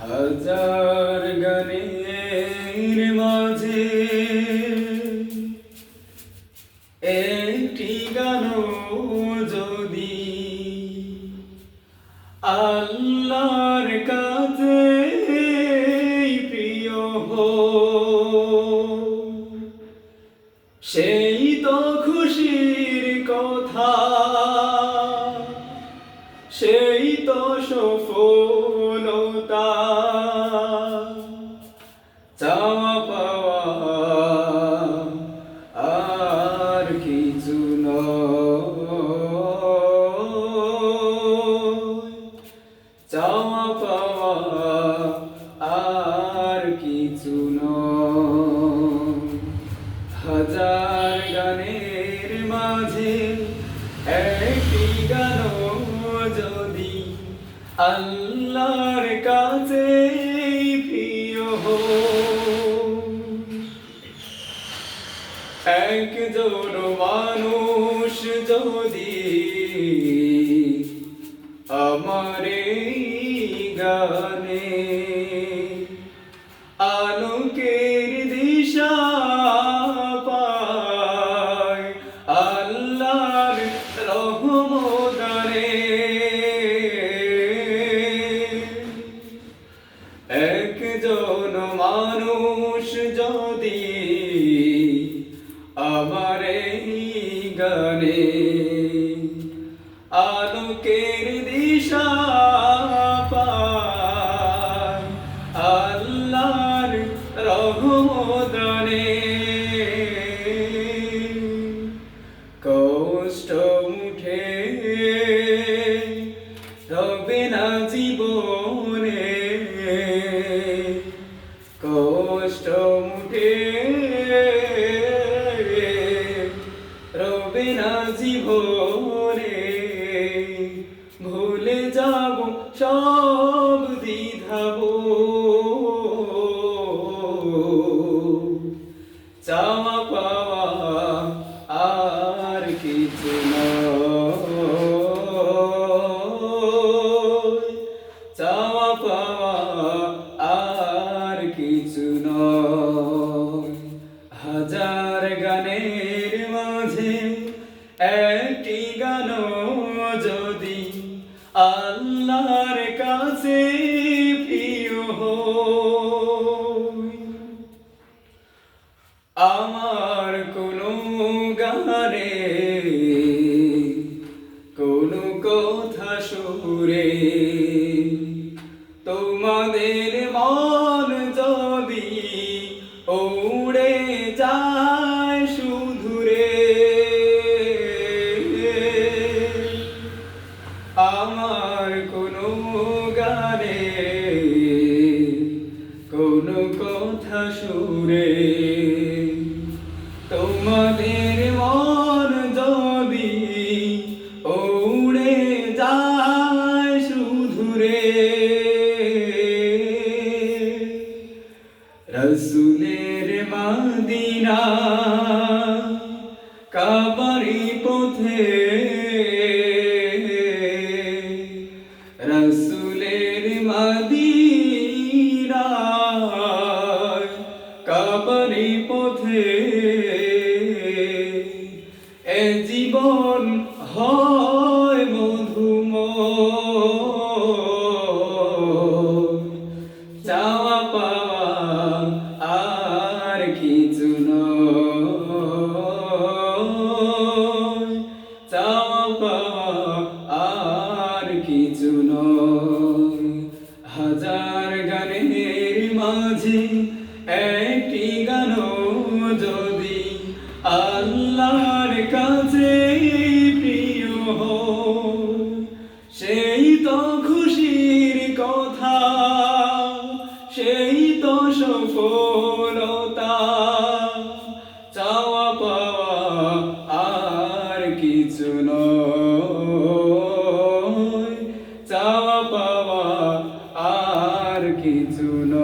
হাজার গানের মাঝে একটি গানও যদি আল্লাহর কাছে প্রিয় সেই তো খুশির কথা, সেই তো সফলতা। চাওয়া পাওয়া আর কিছু নয়, চাওয়া পাওয়া আর কিছু নয়। হাজার গানের মাঝে একটি গানও যদি আল্লাহর কাছে প্রিয়, একজন মানুষ যদি আমার এই গানে আলোকের দিশা পায় আল্লাহর রহমতে, একজন মানুষ যদি আমার এই গানে আলোকের দিশা পায় আল্লাহর রহমতে, কষ্ট মুঠে রবে না জীবনে, কষ্ট মুঠে রবে না জীবনে, ভুলে যাব সব দ্বিধাবোধ। চাওয়া পাওয়া আর কিছু নয়, চাওয়া পাওয়া আর কিছু নয়। হাজার গানের মাঝে একটি গানও যদি আল্লাহর কাছে প্রিয় হয়, আমার কোনো গানে কোনো কথা সুরে তোমাদের মন যদি উড়ে যায় সুদূরে, আমার কোনো গানে কোনো কথা সুরে তোমাদের মন যদি উড়ে যায় সুদূরে, রসুলের মদিনা কাবারি পথে, রসুলের মদিনা কাবারি পথে, এ জীবন হয় মধুময়। চাওয়া পাওয়া আর কিছু নয়, চাওয়া পাওয়া আর কিছু নয়। হাজার গানের মাঝে একটি গানও যদি আল্লাহর কাছে প্রিয় হয়, সেই তো খুশির কথা, সেই তো সফলতা। চাওয়া পাওয়া আর কিছু নয়, চাওয়া পাওয়া আর কিছু নয়।